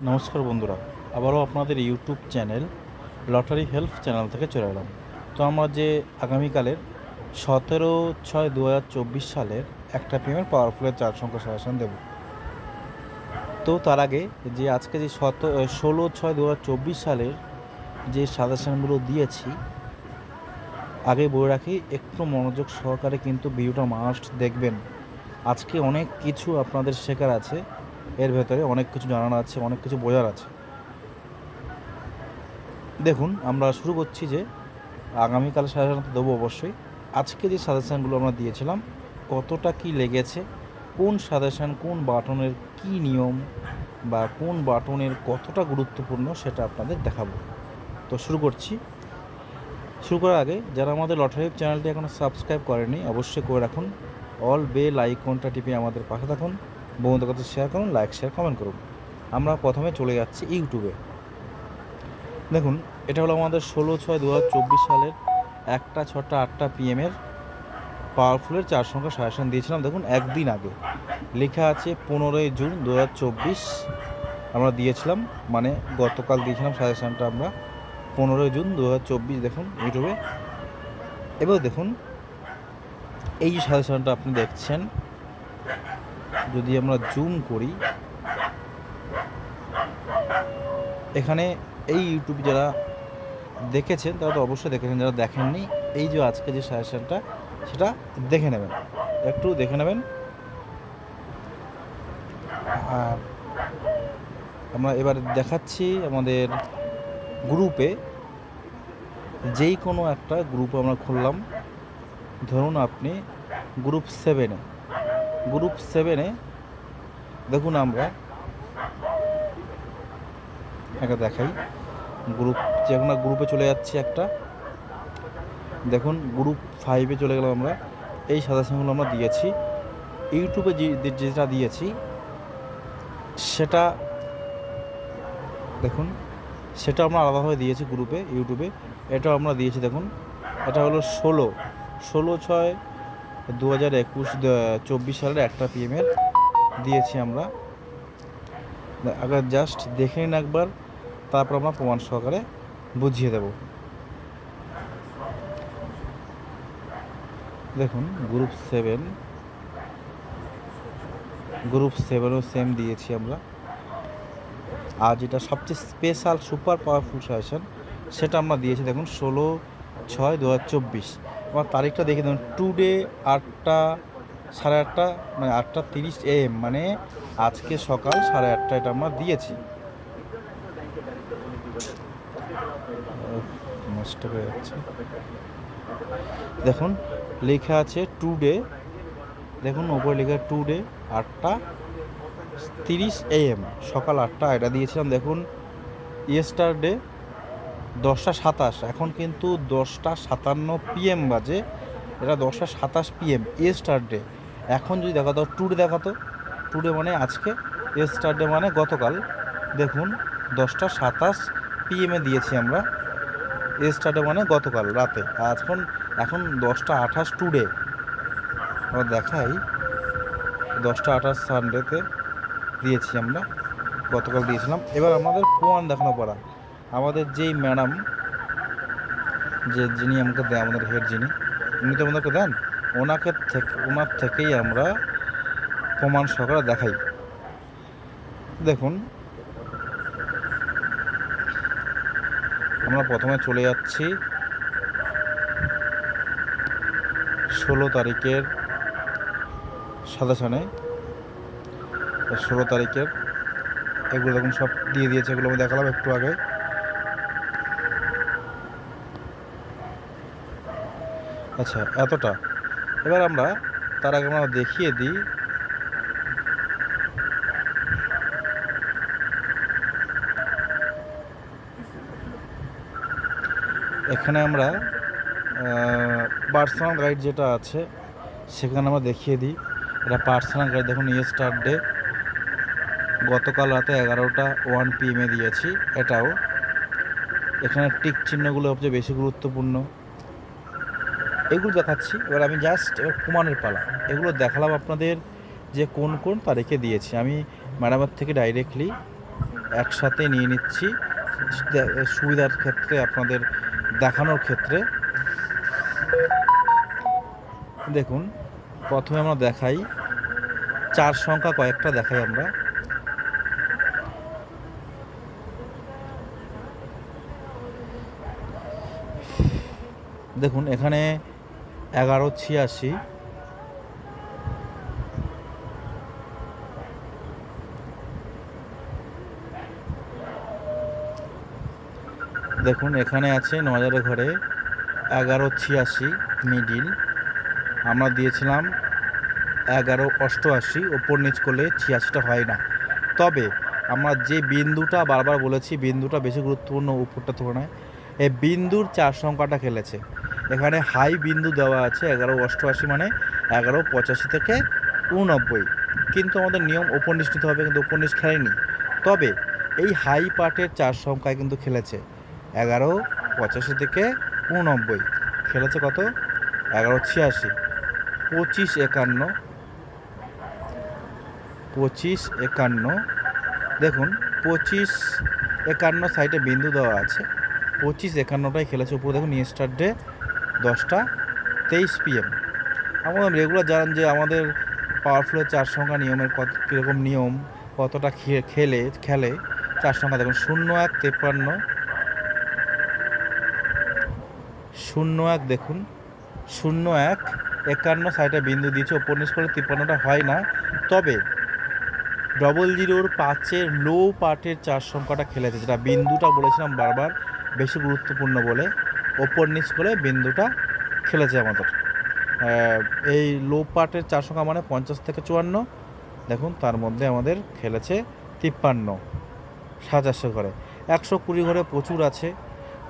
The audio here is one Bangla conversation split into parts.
নমস্কার বন্ধুরা, আবারও আপনাদের YouTube channel lottery help channel থেকে চলে এলাম। তো আমরা যে আগামীকালের 17/6/2024 সালের একটা পেমেন্ট পাওয়ারফুলের 4 সংখ্যা সাজেশন দেব। তো তার আগে যে আজকে যে 16/6/2024 সালের যে সাজেশনগুলো দিয়েছি, আগে বলে রাখি একটু মনোযোগ সহকারে কিন্তু ভিডিওটা মাস্ট দেখবেন। আজকে অনেক কিছু আপনাদের শেখার আছে, এর ভেতরে অনেক কিছু জানার আছে, অনেক কিছু বোঝার আছে। দেখুন, আমরা শুরু করছি যে আগামীকাল সাজেশন তো দেবো অবশ্যই। আজকে যে সাজেশানগুলো আমরা দিয়েছিলাম কতটা কি লেগেছে, কোন সাজেশান কোন বাটনের কি নিয়ম বা কোন বাটনের কতটা গুরুত্বপূর্ণ সেটা আপনাদের দেখাবো। তো শুরু করছি। শুরু করার আগে যারা আমাদের লটারি চ্যানেলটি এখনও সাবস্ক্রাইব করেনি অবশ্যই করে রাখুন। অল বেল আইকনটা টিপে আমাদের পাশে থাকুন, বন্ধুদের কাছে শেয়ার করুন, লাইক শেয়ার কমেন্ট করুন। আমরা প্রথমে চলে যাচ্ছি ইউটিউবে। দেখুন, এটা হলো আমাদের 16/6/2024 সালের 1টা 6টা 8টা PM পাওয়ারফুলের 4 সংখ্যা সাজেশন দিয়েছিলাম। দেখুন, একদিন আগে লেখা আছে 15 জুন 2024 আমরা দিয়েছিলাম, মানে গতকাল দিয়েছিলাম সাজেশনটা আমরা 15 জুন 2024। দেখুন ইউটিউবে। এবার দেখুন এই যে সাজেশনটা আপনি দেখছেন, যদি আমরা জুম করি, এখানে এই ইউটিউব যারা দেখেছেন তারা তো অবশ্যই দেখেছেন, যারা দেখেননি এই যে আজকে যে সাজেশনটা সেটা দেখে নেবেন, একটু দেখে নেবেন। আর আমরা এবার দেখাচ্ছি আমাদের গ্রুপে, যেই কোনো একটা গ্রুপ আমরা খুললাম। ধরুন আপনি গ্রুপ 7-এ দেখুন, আমরা একটা দেখাই। যে কোনো গ্রুপে চলে যাচ্ছি একটা। দেখুন, গ্রুপ 5-এ চলে গেলাম আমরা। এই সাজেশনগুলো আমরা দিয়েছি ইউটিউবে, যেটা দিয়েছি সেটা দেখুন, সেটা আমরা আলাদাভাবে দিয়েছি গ্রুপে ইউটিউবে। এটাও আমরা দিয়েছি। দেখুন, এটা হলো 16/6/2024 সালের 1টা PM দিয়েছি আমরা। আগে জাস্ট দেখে নিন একবার, তারপর আমরা প্রমাণ সহকারে বুঝিয়ে দেব। দেখুন, গ্রুপ 7ও সেম দিয়েছি আমরা। আর যেটা সবচেয়ে স্পেশাল সুপার পাওয়ারফুল সাজেশন সেটা আমরা দিয়েছি। দেখুন, 16/6/2024। আমার তারিখটা দেখে দেখুন, টুডে 8টা 8:30, মানে 8:30 AM, মানে আজকে সকাল 8:30 এটা আমরা দিয়েছি। নষ্ট হয়ে যাচ্ছে। দেখুন লেখা আছে টুডে, দেখুন ওপরে লেখা টুডে 8:30 AM, সকাল 8টা এটা দিয়েছিলাম। দেখুন, ইয়েস্টারডে 10টা 27, এখন কিন্তু 10টা 57 PM বাজে, এটা 10টা 27 PM ইয়েস্টারডে। এখন যদি দেখাতো টুডে, দেখাতো টুডে মানে আজকে, ইয়েস্টারডে মানে গতকাল। দেখুন 10টা 27 PM দিয়েছি আমরা, ইয়েস্টারডে মানে গতকাল রাতে। আর এখন 10টা 28 টুডে। আমরা দেখাই, 10টা 28 সানডেতে দিয়েছি আমরা, গতকাল দিয়েছিলাম। এবার আমাদের প্রমাণ দেখানো পড়া, আমাদের যেই ম্যাডাম, যিনি আমাকে দেয়, আমাদের হেড যিনি, উনি তো আমাদেরকে দেন, ওনার থেকেই আমরা প্রমাণ সহকারে দেখাই। দেখুন, আমরা প্রথমে চলে যাচ্ছি 16 তারিখের সাজেশনে। 16 তারিখের এগুলো দেখুন সব দিয়ে দিয়েছে, এগুলো আমি দেখালাম একটু আগে। আচ্ছা, এতটা। এবার আমরা তার আগে আমরা দেখিয়ে দিই, এখানে আমরা পার্সোনাল গাইড যেটা আছে সেখানে আমরা দেখিয়ে দিই। এটা পার্সোনাল গাইড। দেখুন, ইয়েস্টারডে গতকাল রাতে 11টা 1 PM দিয়েছি। এটাও এখানে টিক চিহ্নগুলো সবচেয়ে বেশি গুরুত্বপূর্ণ, এগুলো দেখাচ্ছি। এবার আমি জাস্ট প্রমাণের পালা, এগুলো দেখালাম আপনাদের যে কোন কোন তারিখে দিয়েছি। আমি ম্যাডামের থেকে ডাইরেক্টলি একসাথে নিয়ে নিচ্ছি সুবিধার ক্ষেত্রে, আপনাদের দেখানোর ক্ষেত্রে। দেখুন প্রথমে আমরা দেখাই 4 সংখ্যা কয়েকটা দেখাই আমরা। দেখুন এখানে 1186, দেখুন এখানে আছে 9000 ঘরে 1186 মিডিল, আমরা দিয়েছিলাম 1188, ওপর নিচ করলে 86টা হয় না। তবে আমরা যে বিন্দুটা বারবার বলেছি, বিন্দুটা বেশি গুরুত্বপূর্ণ উপরটা তুলনায়, এই বিন্দুর 4 সংখ্যাটা খেলেছে। এখানে হাই বিন্দু দেওয়া আছে 1188, মানে 1185 থেকে 89, কিন্তু আমাদের নিয়ম ওপর নিচ নিতে হবে, কিন্তু ওপর নিচ খেলেনি। তবে এই হাই পার্টের 4 সংখ্যায় কিন্তু খেলেছে 1185 থেকে 89, খেলেছে কত 1186, 2551, 2551। দেখুন 2551 সাইডে বিন্দু দেওয়া আছে, 2551টাই খেলেছে উপরে। দেখুন ইয়েস্টারডে 10টা 23 PM। আমাদের রেগুলার জানেন যে আমাদের পাওয়ারফুলের 4 সংখ্যা নিয়মের কীরকম নিয়ম, কতটা খেলে 4 সংখ্যা। দেখুন 0153, 01, দেখুন 0151 সাইডে বিন্দু দিয়েছে, ওপর নিচ করে 53টা হয় না। তবে 00 5-এর লো পার্টের 4 সংখ্যাটা খেলেছে, যেটা বিন্দুটা বলেছিলাম বারবার বেশি গুরুত্বপূর্ণ বলে, ওপর নিচ করে বিন্দুটা খেলেছে আমাদের। এই লো পার্টের 4 সংখ্যা মানে 50 থেকে 54। দেখুন তার মধ্যে আমাদের খেলেছে 53, 700 ঘরে। 120 ঘরে প্রচুর আছে,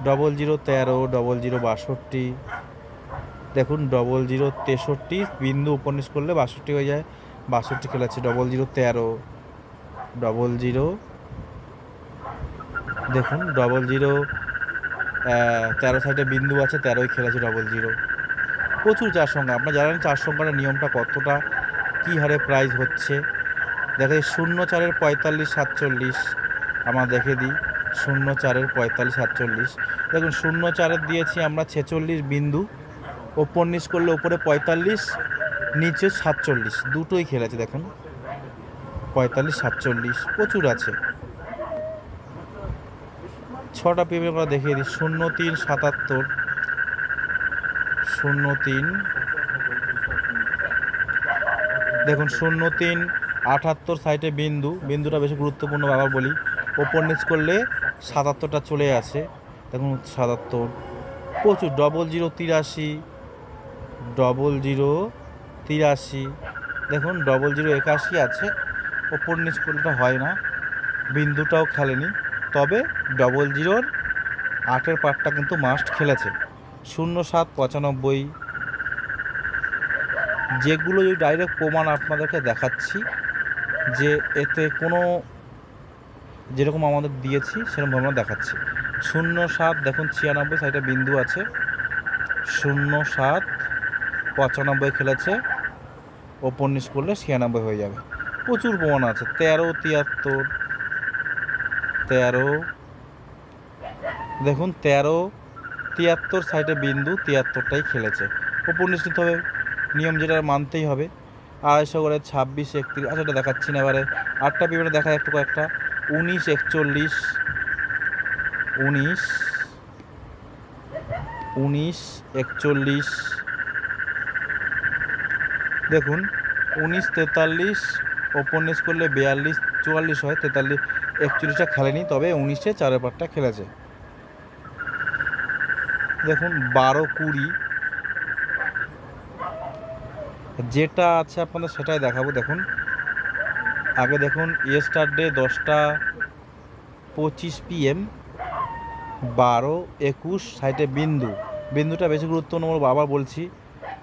0013, 0062। দেখুন 0063 বিন্দু উপর নিচ করলে 62 হয়ে যায়, 62 খেলেছে। 0013, 00, দেখুন 0013 সাইডে বিন্দু আছে, 13ই খেলেছে 00। প্রচুর 4 সংখ্যা। আপনারা জানেন 4 সংখ্যার নিয়মটা কতটা কী হারে প্রাইস হচ্ছে। দেখে 04-এর 45, 47 আমরা দেখে দিই। 04-এর 45, 47। দেখুন 04-এর দিয়েছি আমরা 46 বিন্দু, ওপর নিচ করলে ওপরে 45, নিচে 47, দুটোই খেলেছে। দেখুন 45, 47 প্রচুর আছে। 6টা পেমেন্ট আমরা দেখিয়ে দিই। 03-77, 03, দেখুন 03-78 সাইডে বিন্দুটা বেশি গুরুত্বপূর্ণ আবার বলি, ওপর নিচ করলে 77টা চলে আসে। দেখুন 77 প্রচুর। 0083, 0083, দেখুন 0081 আছে, ওপর নিচ করলেটা হয় না, বিন্দুটাও খেলেনি। তবে 00-এর 8-এর পার্টটা কিন্তু মাস্ট খেলেছে। 07-95, যেগুলো ডাইরেক্ট প্রমাণ আপনাদেরকে দেখাচ্ছি যে এতে কোনো, যেরকম আমাদের দিয়েছি সেরকম আমরা দেখাচ্ছি। 07, দেখুন 96 সাইডে বিন্দু আছে, 07-95 খেলেছে, ওপর নিচ করলে 96 হয়ে যাবে। প্রচুর প্রমাণ আছে। 13-73, 13, দেখুন 13-73 সাইডে বিন্দু, 73টাই খেলেছে, ওপর নিচ নিতে হবে, নিয়ম যেটা মানতেই হবে। 250 করে 26-31, আচ্ছা এটা দেখাচ্ছি না, এবারে 8টা বিভিন্ন দেখা একটু কয়েকটা। 19-41, 19-41, দেখুন 19-43, ওপর নিচ করলে 42-44 হয়, 43-41টা খেলেনি, তবে 19-এ 4-এর পার্টটা খেলেছে। দেখুন 12-20, যেটা আছে আপনাদের সেটাই দেখাবো। দেখুন আগে দেখুন ইয়েস্টারডে 10টা 25 PM, 12-21 সাইডে বিন্দুটা বেশি গুরুত্বপূর্ণ বাবা বলছি।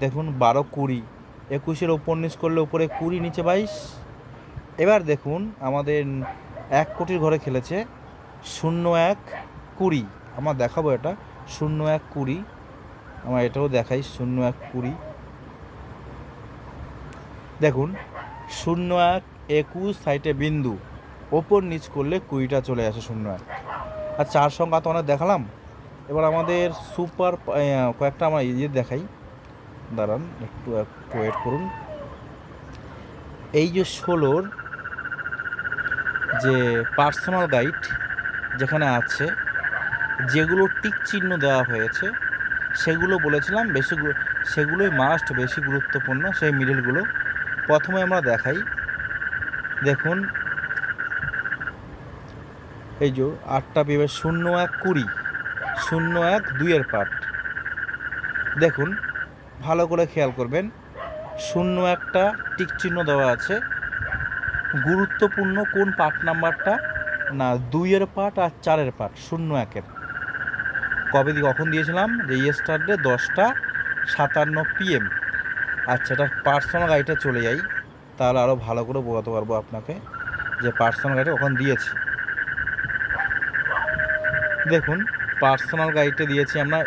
দেখুন 12-20, 21-এর ওপর নিচ করলে উপরে 20, নিচে 22। এবার দেখুন আমাদের 1 কোটির ঘরে খেলেছে 01-20, আমরা দেখাবো এটা 01-20, আমরা এটাও দেখাই 01-20। দেখুন 01-21 সাইডে বিন্দু, ওপর নিচ করলে 20টা চলে আসে 0-1। আর 4 সংখ্যা তো অনেক দেখালাম, এবার আমাদের সুপার কয়েকটা আমরা দেখাই, দাঁড়ান একটু ওয়েট করুন। এই যে 16-র যে পার্সোনাল গাইড যেখানে আছে, যেগুলো টিক চিহ্ন দেওয়া হয়েছে সেগুলো বলেছিলাম সেগুলোই মাস্ট বেশি গুরুত্বপূর্ণ, সেই মিডলগুলো। প্রথমে আমরা দেখাই, দেখুন এই যে 8টা পেবে 0-1-20, 0-1-2 পার্ট। দেখুন ভালো করে খেয়াল করবেন, 0-1টা টিক চিহ্ন দেওয়া আছে। গুরুত্বপূর্ণ কোন পার্ট নাম্বারটা না, 2 পার্ট আর 4 পার্ট 0-1-এর। কখন দিয়েছিলাম যে ইয়েস্টারডে 10টা 57 PM। আচ্ছা, এটা পার্সোনাল গাইডে চলে যাই, তাহলে আরও ভালো করে বোঝাতে পারবো আপনাকে যে পার্সোনাল গাইডে কখন দিয়েছি। দেখুন পার্সোনাল গাইডে দিয়েছি আমরা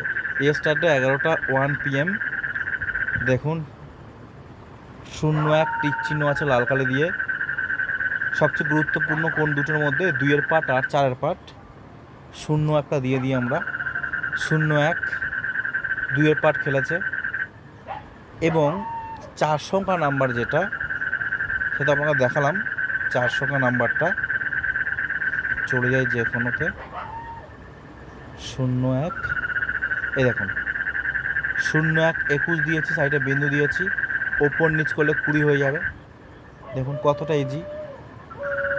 ইয়েস্টারডে 11টা 1 PM। দেখুন 0-1 টিক চিহ্ন আছে লাল কালি দিয়ে। সবচেয়ে গুরুত্বপূর্ণ কোন দুটোর মধ্যে, 2 পার্ট আর 4 পার্ট। 0-1টা দিয়ে দিই আমরা, 0-1-2 পার্ট খেলেছে। এবং 4 সংখ্যা নাম্বার যেটা, সেটা আপনাকে দেখালাম। 4 সংখ্যা নাম্বারটা চলে যায় যে কোনোতে, 0-1, এই দেখুন 0-1-21 দিয়েছি, সাইডে বিন্দু দিয়েছি, ওপর নিচ করলে 20 হয়ে যাবে। দেখুন কতটা ইজি।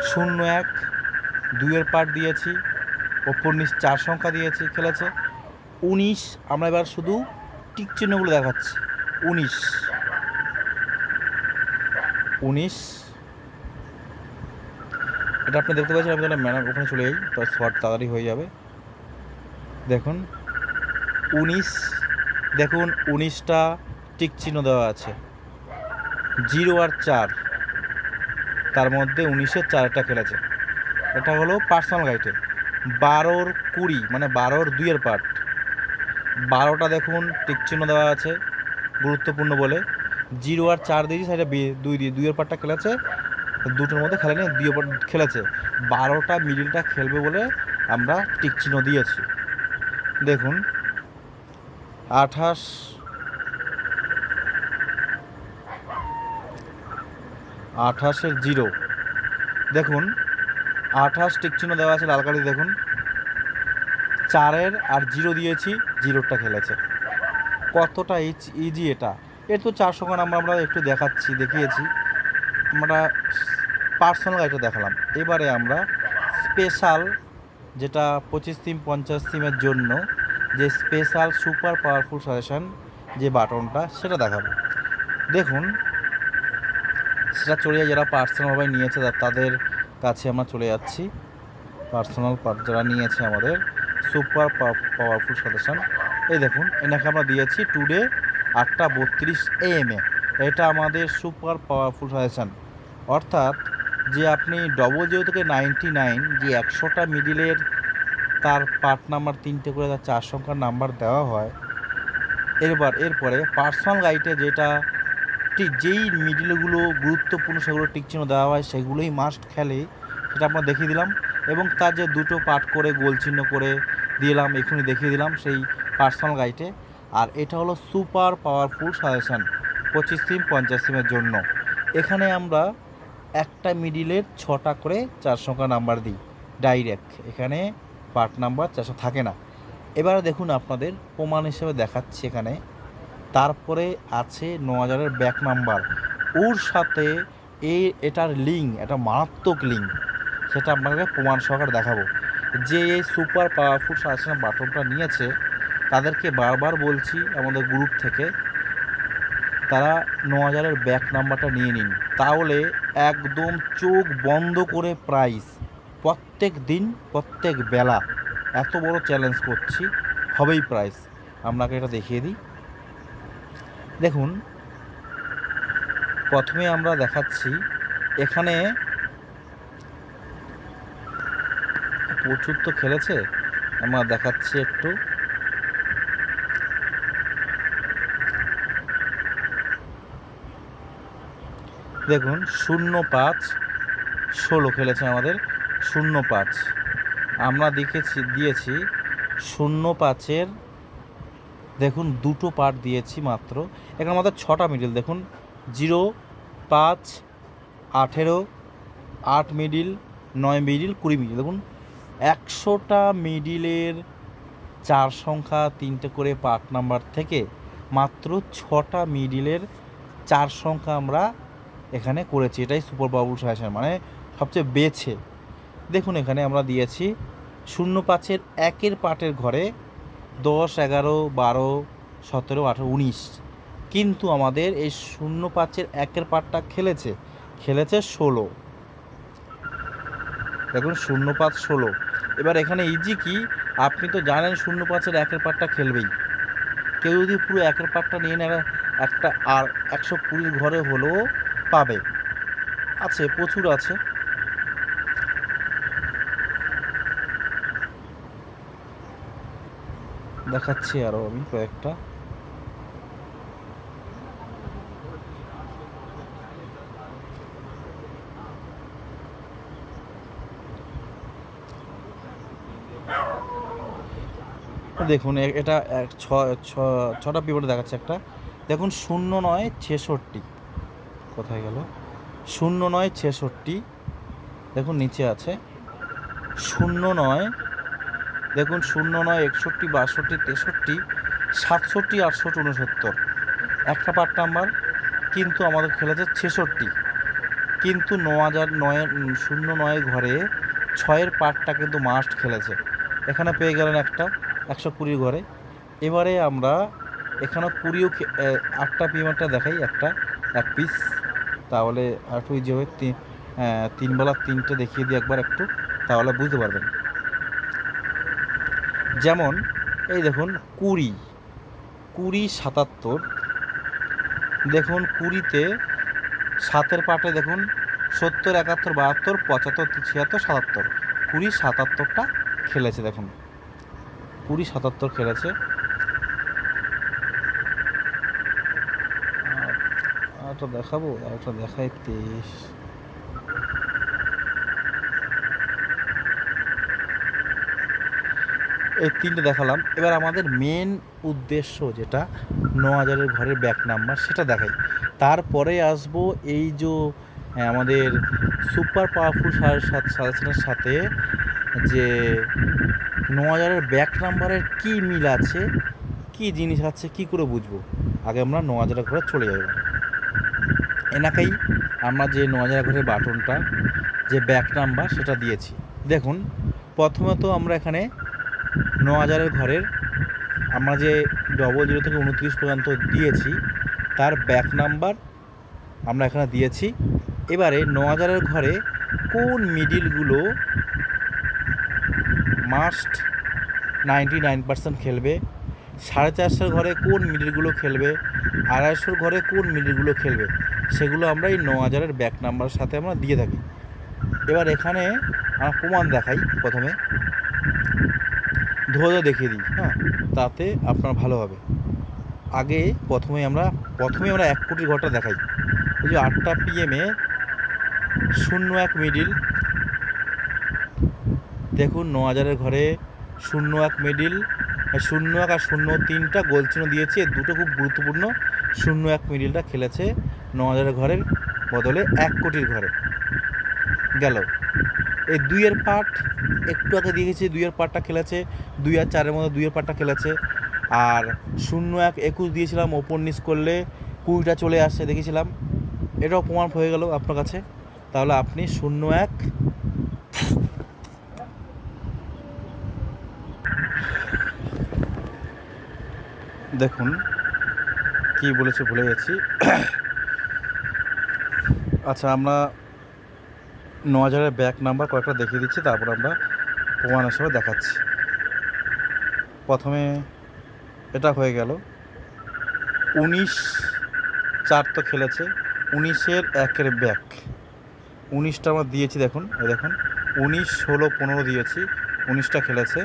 0-1-2 পার্ট দিয়েছি, ওপর নিচ 4 সংখ্যা দিয়েছি, খেলেছে। 19, আমরা এবার শুধু টিক চিহ্নগুলো দেখাচ্ছি। 19 এটা আপনি দেখতে পাচ্ছেন। আমি তাহলে ম্যাডাম ওখানে চলে যাই, তো শর্ট তাড়াতাড়ি হয়ে যাবে। দেখুন 19, দেখুন 19টা টিক চিহ্ন দেওয়া আছে, 0 আর 4, তার মধ্যে 19-এর 4টা খেলেছে। এটা হলো পার্সোনাল গাইডে। 12-20 মানে 12-2 পার্ট, 12টা দেখুন টিক চিহ্ন দেওয়া আছে গুরুত্বপূর্ণ বলে। 0 আর 4 দিয়েছি, সাইডে 2 দিয়ে 2 পার্টটা খেলেছে, দুটোর মধ্যে খেলেনি, 2 পার্ট খেলেছে। 12টা মিডিলটা খেলবে বলে আমরা টিক চিহ্ন দিয়েছি। দেখুন 28, 0, দেখুন 28 টিক চিহ্ন দেওয়া আছে লাল কালি। দেখুন 4 আর 0 দিয়েছি, 0টা খেলেছে। কতটা ইজি এটা। এর তো 4 সংখ্যা নাম্বার আমরা একটু দেখিয়েছি, আমরা পার্সোনাল গাইডটা দেখালাম। এবারে আমরা স্পেশাল, যেটা 25 থিম 50 থিমের জন্য যে স্পেশাল সুপার পাওয়ারফুল সাজেশন যে বাটনটা, সেটা দেখাবো। দেখুন সেটা চলে যায়, যারা পার্সোনালভাবে নিয়েছে তাদের কাছে আমরা চলে যাচ্ছি। পার্সোনাল যারা নিয়েছে আমাদের সুপার পাওয়ারফুল সাজেশন, এই দেখুন এনাকে আমরা দিয়েছি টুডে 8:32 AM। এটা আমাদের সুপার পাওয়ারফুল সাজেশন। অর্থাৎ যে আপনি 00 থেকে 99, যে 100টা মিডিলের তার পার্ট নাম্বার 3টে করে তার 4 সংখ্যার নাম্বার দেওয়া হয়। এরপরে পার্সোনাল গাইডে যেটা যেই মিডিলগুলো গুরুত্বপূর্ণ সেগুলো টিক চিহ্ন দেওয়া হয়, সেগুলোই মাস্ট খেলে, সেটা আমরা দেখিয়ে দিলাম। এবং তার যে 2টো পার্ট করে গোল চিহ্ন করে দিলাম, এখনই দেখিয়ে দিলাম সেই পার্সোনাল গাইডে। আর এটা হলো সুপার পাওয়ারফুল সাজেশন 25 থিম 50 থিমের জন্য। এখানে আমরা একটা মিডিলের 6টা করে 4 সংখ্যা নাম্বার দিই ডাইরেক্ট, এখানে পার্ট নাম্বার 400 থাকে না। এবারে দেখুন আপনাদের প্রমাণ হিসেবে দেখাচ্ছি এখানে। তারপরে আছে 9000-এর ব্যাক নাম্বার, ওর সাথে এটার লিঙ্ক, এটা মারাত্মক লিঙ্ক, সেটা আপনাকে প্রমাণ সহকারে দেখাবো। যে এই সুপার পাওয়ারফুল সাজেশন বাটনটা নিয়েছে তাদেরকে বারবার বলছি আমাদের গ্রুপ থেকে, তারা 9000-এর ব্যাক নাম্বারটা নিয়ে নিন, তাহলে একদম চোখ বন্ধ করে প্রাইস প্রত্যেক দিন প্রত্যেক বেলা, এত বড় চ্যালেঞ্জ করছি, হবেই প্রাইস। আপনাকে এটা দেখিয়ে দিই। দেখুন প্রথমে আমরা দেখাচ্ছি, এখানে প্রচুর তো খেলেছে, আমরা দেখাচ্ছি একটু। দেখুন 05-16 খেলেছে আমাদের, 0-5 আমরা দিয়েছি 0-5-এর দেখুন 2টো পার্ট দিয়েছি মাত্র। এখানে আমাদের 6টা মিডিল দেখুন, 0, 5, 18, 8 মিডিল, 9 মিডিল, 20 মিডিল। দেখুন 100টা মিডিলের 4 সংখ্যা 3টে করে পার্ট নাম্বার থেকে মাত্র 6টা মিডিলের 4 সংখ্যা আমরা এখানে করেছি। এটাই সুপার বাবুল সাজেশন, মানে সবচেয়ে বেছে। দেখুন এখানে আমরা দিয়েছি 0-5-এর 1-এর পার্টের ঘরে 10, 11, 12, 17, 18, 19, কিন্তু আমাদের এই 0-5-এর 1-এর পার্টটা খেলেছে 16। দেখুন 0-5, 16। এবার এখানে ইজি কি, আপনি তো জানেন 0-5-এর 1-এর পার্টটা খেলবেই। কেউ যদি পুরো 1-এর পার্টটা নিয়ে নেয় একটা আর 120 ঘরে হলেও পাবে, আছে, প্রচুর আছে। দেখাচ্ছি আরও আমি কয়েকটা। দেখুন এটা 6টা পিভট দেখাচ্ছে একটা। দেখুন 0-9, 66 কোথায় গেল, 0-9, 66 দেখুন নিচে আছে। 0-9 দেখুন 0-9, 61, 62, 63, 67, 68, 69 একটা পার্ট নাম্বার, কিন্তু আমাদের খেলেছে 66। কিন্তু 0-9 ঘরে 6-এর পার্টটা কিন্তু মাস্ট খেলেছে, এখানে পেয়ে গেলেন একটা 120 ঘরে। এবারে আমরা এখানে 8টা পিমারটা দেখাই, এক পিস, তাহলে একটু ইজি হবে। 3 বেলা 3টে দেখিয়ে দিই একবার একটু, তাহলে বুঝতে পারবেন। যেমন এই দেখুন 20, 77 দেখুন 20-তে 7-এর পার্টে দেখুন 70, 71, 72, 75, 76, 77, 20, 77টা খেলেছে। দেখুন 20, 77 খেলেছে। একটা দেখাবো, একটা দেখাই 23। এই 3টে দেখালাম। এবার আমাদের মেন উদ্দেশ্য যেটা 9000-এর ঘরের ব্যাক নাম্বার, সেটা দেখাই। তারপরে আসবো এই যে আমাদের সুপার পাওয়ারফুল সাজেশনের সাথে যে 9000-এর ব্যাক নাম্বারের কী মিল আছে, কী জিনিস আছে, কী করে বুঝবো। আগে আমরা 9000-এর ঘরে চলে যাব। এনাকেই আমরা যে 9000-এর ঘরের বাটনটা যে ব্যাক নাম্বার সেটা দিয়েছি। দেখুন প্রথমে তো আমরা এখানে 9000-এর ঘরের আমরা যে 00 থেকে 29 পর্যন্ত দিয়েছি তার ব্যাক নাম্বার আমরা এখানে দিয়েছি। এবারে 9000-এর ঘরে কোন মিডিলগুলো মাস্ট 99% খেলবে, 450-এর ঘরে কোন মিডিলগুলো খেলবে, 250-এর ঘরে কোন মিডিলগুলো খেলবে, সেগুলো আমরা এই 9000-এর ব্যাক নাম্বারের সাথে আমরা দিয়ে থাকি। এবার এখানে আমরা প্রমাণ দেখাই, প্রথমে ধরে দেখিয়ে দিই, হ্যাঁ, তাতে আপনার ভালো হবে। আগে প্রথমে আমরা 1 কোটির ঘরটা দেখাই। এই যে 8টা PM-এ 01 মিডিল, দেখুন 9000-এর ঘরে 01 মিডিল, 01 আর 03টা গোল চিহ্ন দিয়েছি, এই দুটো খুব গুরুত্বপূর্ণ। 01 মিডিলটা খেলেছে 9000-এর ঘরের বদলে 1 কোটির ঘরে গেল। এই 2-এর পার্ট একটু আগে দিয়েছি, 2-এর পার্টটা খেলেছে 2 আর 4-এর মধ্যে 2-এর পার্টটা খেলেছে। আর 01, 21 দিয়েছিলাম, ওপর নিচ করলে 20টা চলে আসছে দেখেছিলাম, এটাও প্রমাণ হয়ে গেল আপনার কাছে। তাহলে আপনি 01 দেখুন কি বলেছে ভুলে গেছি। আচ্ছা, আমরা 9000-এর ব্যাক নাম্বার কয়েকটা দেখিয়ে দিচ্ছি, তারপর আমরা প্রমাণ হিসেবে দেখাচ্ছি। প্রথমে এটা হয়ে গেল 19-4 তো খেলেছে, 19-এর 1-এর ব্যাক 19টা আমরা দিয়েছি। দেখুন এই দেখুন 19, 16, 15 দিয়েছি, 19টা খেলেছে।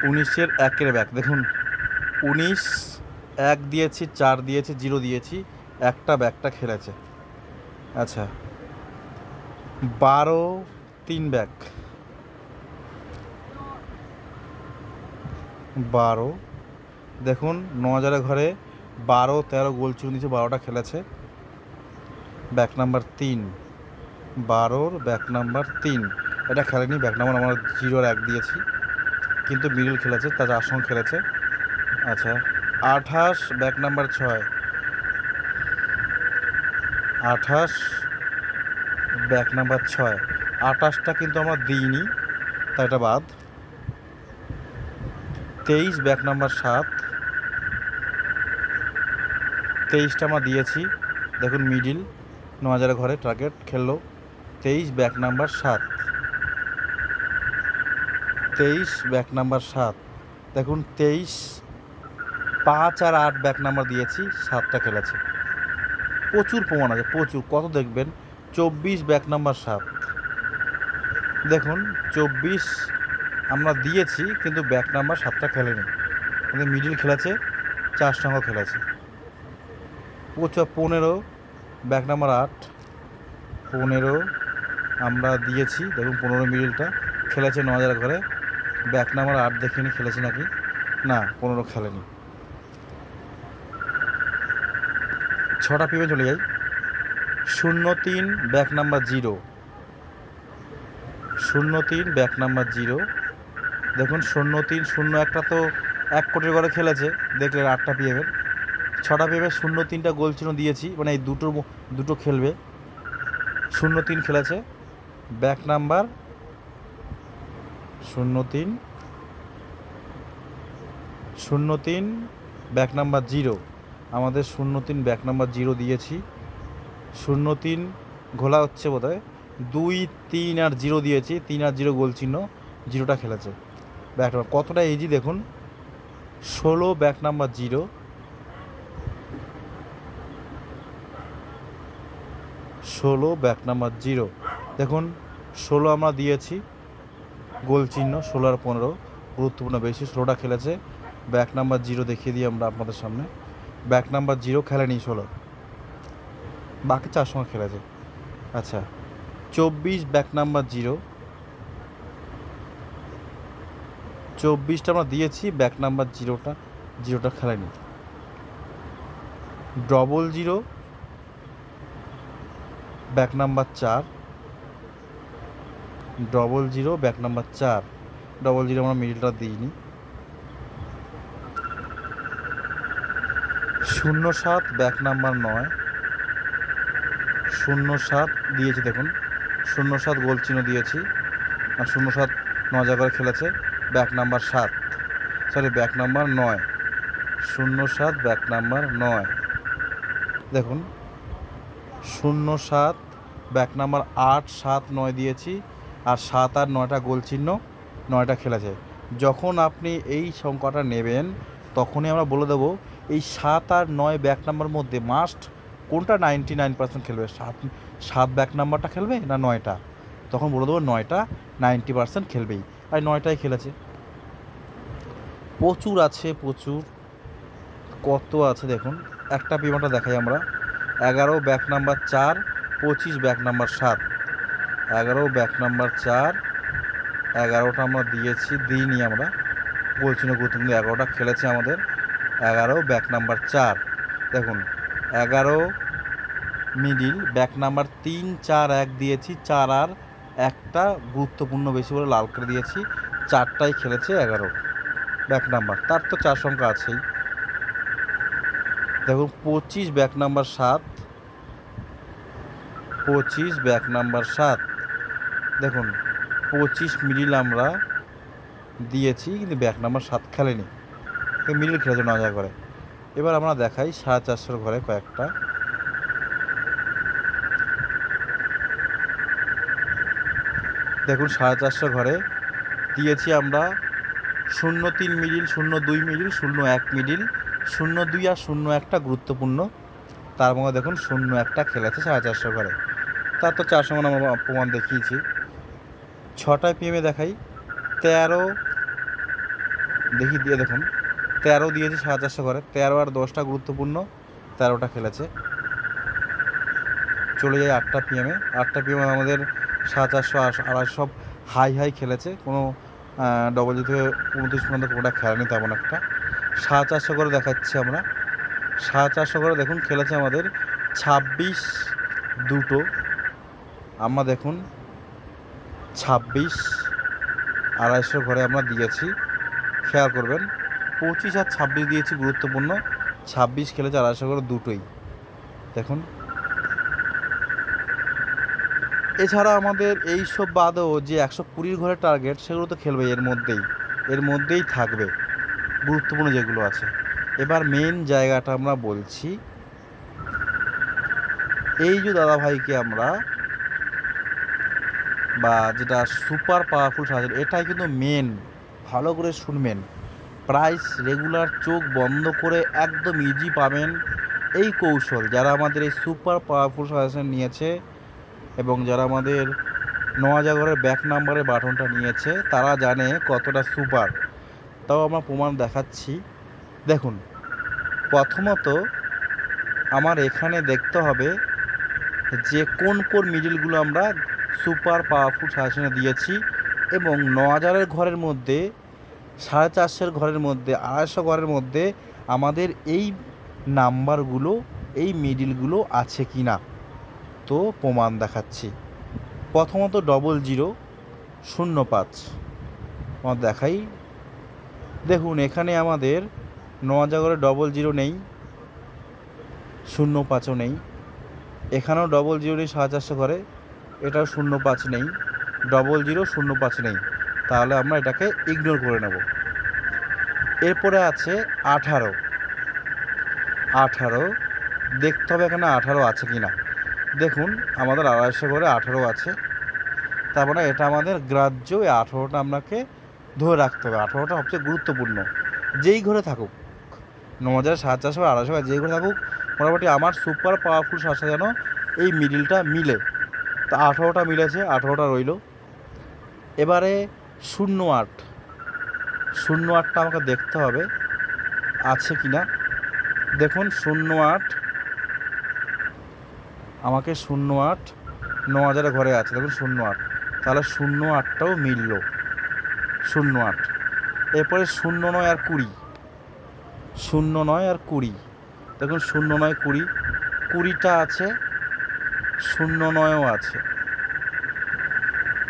19-এর 1-এর ব্যাক দেখুন 19, 1 দিয়েছি, 4 দিয়েছি, 0 দিয়েছি, একটা ব্যাকটা খেলেছে। আচ্ছা, 12 3 ব্যাক 12 দেখুন 9000 ঘরে 12-13 গোল চুন দিয়েছে, 12টা খেলেছে। ব্যাক নাম্বার 3, 12 ব্যাক নাম্বার 3 এটা খেলেনি। ব্যাক নাম্বার আমরা 0 আর 1 দিয়েছি, কিন্তু মিডল খেলেছে, তার 4 সঙ্গে খেলেছে। আচ্ছা 28 ব্যাক নাম্বার 6, 28 ব্যাক নাম্বার 6, 28টা কিন্তু আমরা দিইনি, তাই এটা বাদ। 23 ব্যাক নাম্বার 7, 23টা আমরা দিয়েছি, দেখুন মিডিল 9000 ঘরে টার্গেট খেললো। 23 ব্যাক নাম্বার 7, 23 ব্যাক নাম্বার 7 দেখুন 23, 5 আর 8 ব্যাক নাম্বার দিয়েছি, 7টা খেলেছে। প্রচুর প্রমাণ আছে, প্রচুর। কত দেখবেন, 24 ব্যাক নাম্বার 7 দেখুন 24 আমরা দিয়েছি, কিন্তু ব্যাক নাম্বার 7টা খেলেনি, কিন্তু মিডিল খেলেছে, 4 সঙ্গ খেলেছে। 15 ব্যাক নাম্বার 8, 15 আমরা দিয়েছি, দেখুন 15 মিডিলটা খেলেছে 9000 ঘরে। ব্যাক নাম্বার 8 দেখিনি খেলেছে নাকি, না 15 খেলেনি। 6টা পিএমে চলে যাই। 03 ব্যাক নাম্বার 0, 03 ব্যাক নাম্বার 0 দেখুন 03 01টা তো 1 কোটির ঘরে খেলেছে, দেখলেন 8টা পিএমের। 6টা পিএমে 03টা গোল চিহ্ন দিয়েছি, মানে এই দুটো খেলবে। 03 খেলেছে, ব্যাক নাম্বার 03 ব্যাক নাম্বার 0 আমাদের 03 ব্যাক নাম্বার 0 দিয়েছি। 03 ঘোলা হচ্ছে বোধহয়, 2 3 আর 0 দিয়েছি, 3 আর 0 গোল চিহ্ন, 0টা খেলেছে। ব্যাক নাম্বার কতটা ইজি দেখুন। 16 ব্যাক নাম্বার 0, 16 ব্যাক নাম্বার 0 দেখুন 16 আমরা দিয়েছি গোল চিহ্ন, 16 আর 15 গুরুত্বপূর্ণ বেশি। 16টা খেলেছে। ব্যাক নাম্বার 0 দেখিয়ে দিই আমরা আপনাদের সামনে। ব্যাক নাম্বার 0 খেলেনি 16, বাকি 4 সঙ্গে খেলেছে। আচ্ছা 24 ব্যাক নাম্বার 0, 24টা আমরা দিয়েছি, ব্যাক নাম্বার 0টা খেলেনি। 00 ব্যাক নাম্বার 4, 00 ব্যাক নাম্বার 4, 00 আমরা মিডিলটা দিইনি। 07 ব্যাক নাম্বার 9, 07 দিয়েছি, দেখুন 07 গোল চিহ্ন দিয়েছি, আর 07 9000 করে খেলেছে। Back number 7, sorry back number 9, 07 back number 9 দেখুন 07 ব্যাক নাম্বার 8 7 9 দিয়েছি, আর 7 আর 9টা গোল চিহ্ন, 9টা খেলেছে। যখন আপনি এই সংখ্যাটা নেবেন তখনই আমরা বলে দেবো এই 7 আর 9 ব্যাক নাম্বার মধ্যে মাস্ট কোনটা 99% খেলবে, 7 ব্যাক নাম্বারটা খেলবে না 9টা, তখন বলে দেবো 9টা 90% খেলবেই, আর 9টাই খেলেছে। প্রচুর আছে, প্রচুর কত আছে দেখুন। একটা পিএমটা দেখাই আমরা। 11 back number 4, 25 back number 7, 11 back number 4, 11টা আমরা দিইনি আমরা, বলছি না গুরুত্বপূর্ণ। 11টা খেলেছে আমাদের। 11 ব্যাক নাম্বার 4 দেখুন 11 মিডিল, ব্যাক নাম্বার 3 4 1 দিয়েছি, 4 আর 1টা গুরুত্বপূর্ণ বেশি বলে লাল করে দিয়েছি, 4টাই খেলেছে 11 ব্যাক নাম্বার, তার তো 4 সংখ্যা আছেই। দেখুন 25 ব্যাক নাম্বার 7, 25 ব্যাক নাম্বার 7 দেখুন 25 মিডিল আমরা দিয়েছি, কিন্তু ব্যাক নাম্বার 7 খেলেনি, মিডিল খেলেছে 9000 করে। এবার আমরা দেখাই 450 ঘরে কয়েকটা। দেখুন 450 ঘরে দিয়েছি আমরা 03 মিডিল, 02 মিডিল, 01 মিডিল, 02 আর 01টা গুরুত্বপূর্ণ, তার মধ্যে দেখুন 01টা খেলেছে 450 ঘরে, তার তো 4 সমান আমরা প্রমাণ দেখিয়েছি। 6টায় পিএমে দেখাই 13 দেখি দিয়ে দেখুন 13 দিয়েছি 450 ঘরে, 13 আর 10টা গুরুত্বপূর্ণ, 13টা খেলেছে। চলে যাই 8টা পিএমে। 8টা পিএমে আমাদের 450 250 সব হাই খেলেছে, কোনো ডবল জিতে 29 পর্যন্ত কোনোটা খেলেনি তেমন একটা। 450 করে দেখাচ্ছি আমরা। 450 করে দেখুন খেলেছে আমাদের 26 দুটো। আমরা দেখুন 26 250 ঘরে আমরা দিয়েছি, খেয়াল করবেন। 25 আর 26 দিয়েছি গুরুত্বপূর্ণ, 26 খেলেছে 250 করে দুটোই দেখুন। এছাড়া আমাদের এই সব বাদেও যে 120 ঘরের টার্গেট সেগুলো তো খেলবে, এর মধ্যেই থাকবে গুরুত্বপূর্ণ যেগুলো আছে। এবার মেন জায়গাটা আমরা বলছি, এই যে দাদাভাইকে আমরা বা যেটা সুপার পাওয়ারফুল সাজেন, এটাই কিন্তু মেন। ভালো করে শুনবেন, প্রাইস রেগুলার চোখ বন্ধ করে একদম ইজি পাবেন এই কৌশল। যারা আমাদের এই সুপার পাওয়ারফুল সাজেশন নিয়েছে এবং যারা আমাদের 9000 ঘরের ব্যাক নাম্বারের বাটনটা নিয়েছে তারা জানে কতটা সুপার। তাও আমরা প্রমাণ দেখাচ্ছি। দেখুন, প্রথমত আমার এখানে দেখতে হবে যে কোন কোন মিডিলগুলো আমরা সুপার পাওয়ারফুল সাজেশনে দিয়েছি, এবং 9000 ঘরের মধ্যে, 450 ঘরের মধ্যে, 250 ঘরের মধ্যে আমাদের এই নাম্বারগুলো, এই মিডিলগুলো আছে কি না। তো প্রমাণ দেখাচ্ছি। প্রথমত 0005 আমার দেখাই। দেখুন এখানে আমাদের 9000 ঘরে 00 নেই, 05ও নেই। এখানেও 00 নেই 450 ঘরে, এটাও 05 নেই, 0005 নেই। তাহলে আমরা এটাকে ইগনোর করে নেব। এরপরে আছে 18 দেখতে হবে এখানে 18 আছে কি না। দেখুন আমাদের 250 ঘরে 18 আছে, তার মানে এটা আমাদের গ্রাহ্য। এই 18টা আপনাকে ধরে রাখতে হবে। 18টা সবচেয়ে গুরুত্বপূর্ণ, যেই ঘরে থাকুক, 9000 450 250 যেই ঘরে থাকুক, মোটামুটি আমার সুপার পাওয়ারফুল সাজা যেন এই মিডিলটা মিলে। তা 18টা মিলেছে, 18টা রইল। এবারে 08টা আমাকে দেখতে হবে আছে কি না। দেখুন 08 আমাকে 08 9000 ঘরে আছে, দেখুন 08, তাহলে 08টাও মিলল। 08। এরপরে 09 আর 20, 09 আর 20, দেখুন 09 20, 20টা আছে, 09ও আছে।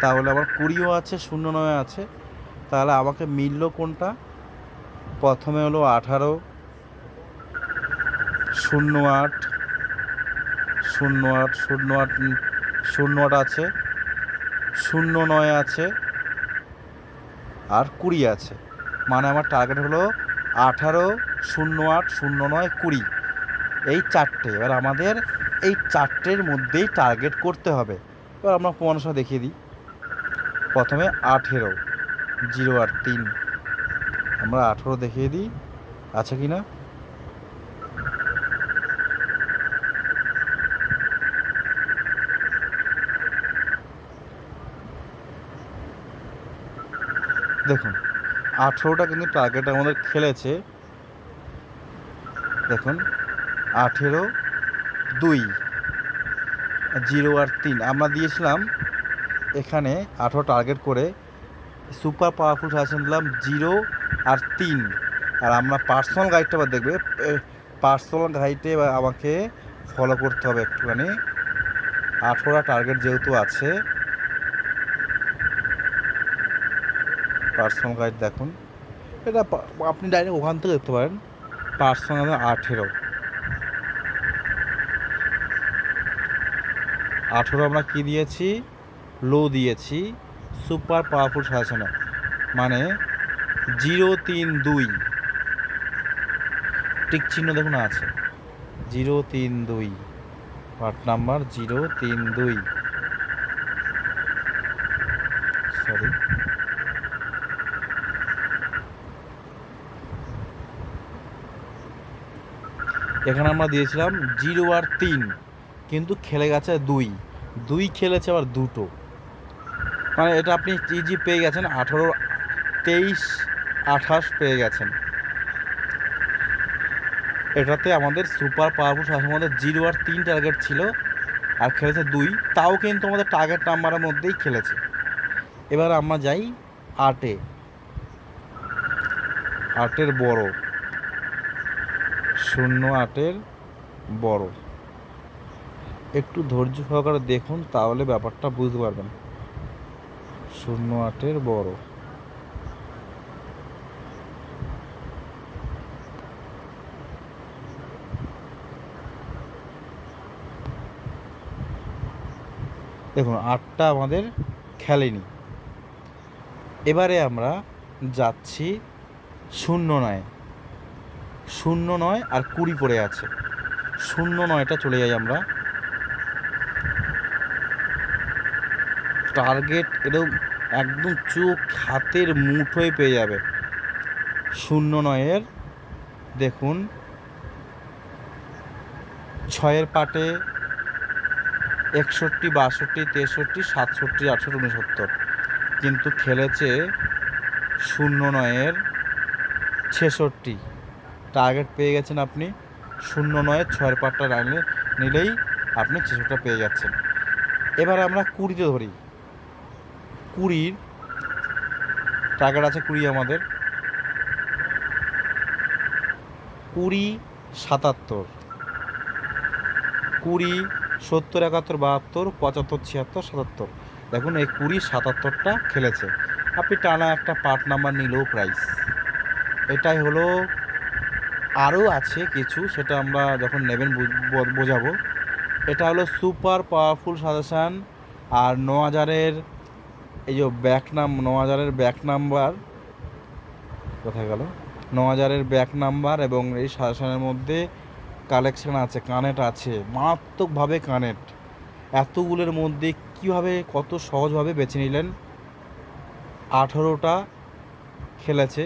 তাহলে আবার 20ও আছে, 09 আছে। তাহলে আমাকে মিলল কোনটা? প্রথমে হলো 18, 08 আছে, 09 আছে, আর 20 আছে। মানে আমার টার্গেট হলো 18, 08, 09, 20, এই চারটে। এবার আমাদের এই চারটের মধ্যেই টার্গেট করতে হবে। এবার আমরা প্রমাণসহ দেখিয়ে দিই। প্রথমে 18, 0 আর 3, আমরা 18 দেখিয়ে দিই আছে কি না। দেখুন 18টা কিন্তু টার্গেট আমাদের খেলেছে। দেখুন 18, 2, 0 আর 3 আমরা দিয়েছিলাম এখানে। 18 টার্গেট করে সুপার পাওয়ারফুল সাজেশন দিলাম 0 আর 3। আর আমরা পার্সোনাল গাইডটা আবার দেখবে, পার্সোনাল গাইডে আমাকে ফলো করতে হবে একটুখানি। 18টা টার্গেট যেহেতু আছে, পার্সোনাল গাইড দেখুন, এটা আপনি ডাইরেক্ট ওখান থেকে দেখতে পারেন। পার্সোনাল 18 আমরা কি দিয়েছি? লো দিয়েছি সুপার পাওয়ারফুল সাজেশনে, মানে 032 টিক চিহ্ন দেখুন আছে, 032 পার্ট নাম্বার 032। সরি, এখানে আমরা দিয়েছিলাম 0 আর 3, কিন্তু খেলে গেছে 2 খেলেছে আবার দুটো। মানে এটা আপনি ইজি পেয়ে গেছেন, 18, 23, 28 পেয়ে গেছেন। এটাতে আমাদের সুপার পাওয়ারফুল সাজেশনের মধ্যে 0 আর 3 টার্গেট ছিল, আর খেলেছে 2, তাও কিন্তু আমাদের টার্গেট নাম্বারের মধ্যেই খেলেছে। এবার আমরা যাই 8-এ, 8-এর বড়, 0-8-এর বড়। একটু ধৈর্য সহকারে দেখুন, তাহলে ব্যাপারটা বুঝতে পারবেন। 0-8-এর বড়, দেখুন 8টা আমাদের খেলেনি। এবারে আমরা যাচ্ছি 0-9, 0-9 আর 20 পড়ে আছে। 0-9টা চলে যাই আমরা। টার্গেট এরকম একদম চোখ হাতের মুঠোয় পেয়ে যাবে। 0-9-এর দেখুন 6-এর পাটে 61, 62, 63, 67, 68, 69, কিন্তু খেলেছে 0-9-এর 66। টার্গেট পেয়ে গেছেন আপনি। 0-9-এর 6-এর পাটটা নিলেই আপনি 66টা পেয়ে যাচ্ছেন। এবার আমরা 20-তে ধরি। 20-র টার্গেট আছে 20 আমাদের, 20, 77, 20, 70, 71, 72, 75, 76, 77। দেখুন এই 20, 77টা খেলেছে। আপনি টানা একটা পার্ট নাম্বার নিলেও প্রাইস। এটাই হলো। আরও আছে কিছু, সেটা আমরা যখন নেবেন বোঝাবো। এটা হলো সুপার পাওয়ারফুল সাজেশান। আর 9000-এর এই যে 9000-এর ব্যাক নাম্বার কোথায় গেল, 9000-এর ব্যাক নাম্বার এবং এই সাজেশানের মধ্যে কালেকশন আছে, কানেক্ট আছে, মারাত্মকভাবে কানেক্ট। এতগুলোর মধ্যে কীভাবে কত সহজভাবে বেছে নিলেন। 18টা খেলেছে,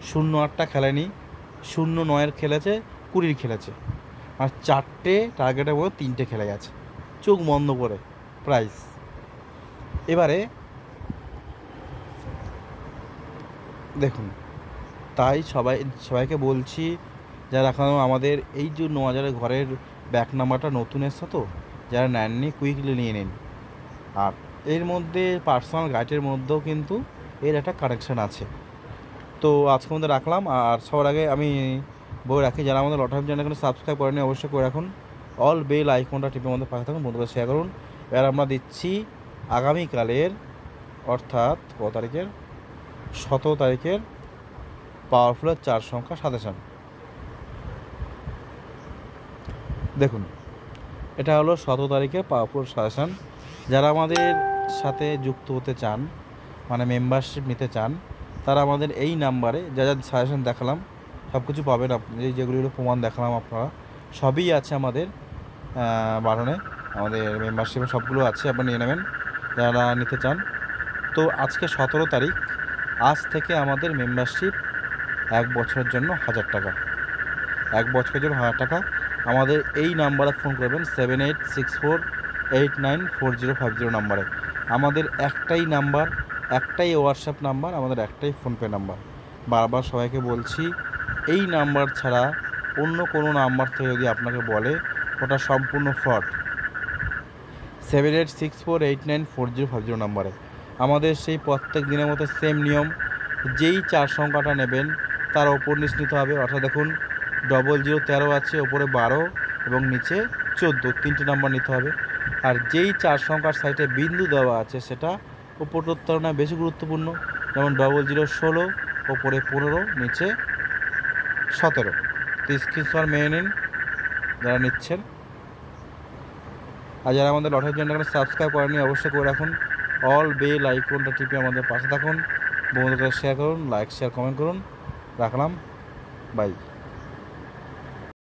0-8টা খেলেনি, 0-9-এর খেলেছে, 20-র খেলেছে, আর 4টে টার্গেটের মধ্যে 3টে খেলে গেছে চোখ বন্ধ করে প্রাইস। এবারে দেখুন, তাই সবাইকে বলছি, যারা এখনও আমাদের এই যে 9000-এর ঘরের ব্যাক নাম্বারটা নতুন এসছে, তো যারা নেননি কুইকলি নিয়ে নিন। আর এর মধ্যে পার্সোনাল গাইডের মধ্যেও কিন্তু এর একটা কানেকশান আছে। তো আজকের মধ্যে রাখলাম। আর সবার আগে আমি বলে রাখি, যারা আমাদের লটারি চ্যানেল এখানে সাবস্ক্রাইব করেনি অবশ্যই করে রাখুন। অল বেল আইকনটা টিপে আমাদের পাশে থাকুন, বন্ধুরা শেয়ার করুন। এবার আমরা দিচ্ছি আগামীকালের, অর্থাৎ কত তারিখের, 17 তারিখের পাওয়ারফুলের 4 সংখ্যা সাজেশন। দেখুন এটা হলো 17 তারিখের পাওয়ারফুল সাজেশন। যারা আমাদের সাথে যুক্ত হতে চান, মানে মেম্বারশিপ নিতে চান, তারা আমাদের এই নাম্বারে যা যা সাজেশন দেখালাম সব কিছু পাবেন। আপনি যেগুলো প্রমাণ দেখালাম আপনারা সবই আছে আমাদের বাটনে, আমাদের মেম্বারশিপে সবগুলো আছে, আপনি নিয়ে নেবেন যারা নিতে চান। তো আজকে 17 তারিখ, আজ থেকে আমাদের মেম্বারশিপ 1 বছরের জন্য 1000 টাকা, 1 বছরের জন্য 1000 টাকা। আমাদের এই নাম্বারে ফোন করবেন 7864894050 নাম্বারে। আমাদের একটাই নাম্বার, একটাই হোয়াটসঅ্যাপ নাম্বার, আমাদের একটাই ফোনপে নাম্বার। বারবার সবাইকে বলছি, এই নাম্বার ছাড়া অন্য কোনো নাম্বার থেকে যদি আপনাকে বলে, ওটা সম্পূর্ণ ফ্রড। 7864894050 নাম্বারে আমাদের সেই প্রত্যেক দিনের মতো সেম নিয়ম, যেই 4 সংখ্যাটা নেবেন তার ওপর নিচ নিতে হবে। অর্থাৎ দেখুন 0013 আছে, ওপরে 12 এবং নিচে 14, 3টে নাম্বার নিতে হবে। আর যেই 4 সংখ্যার সাইডে বিন্দু দেওয়া আছে সেটা ওপর উত্তরণা বেশি গুরুত্বপূর্ণ। যেমন 0016, ওপরে 15, নিচে 17। তো স্ক্রিনশট মেনে নিন যারা নিচ্ছেন। আর যারা আমাদের লটারির জন্য সাবস্ক্রাইব করেনি অবশ্যই করে রাখুন। অল বেল আইকনটা টিপে আমাদের পাশে থাকুন, বন্ধুদের শেয়ার করুন, লাইক শেয়ার কমেন্ট করুন। রাখলাম, বাই।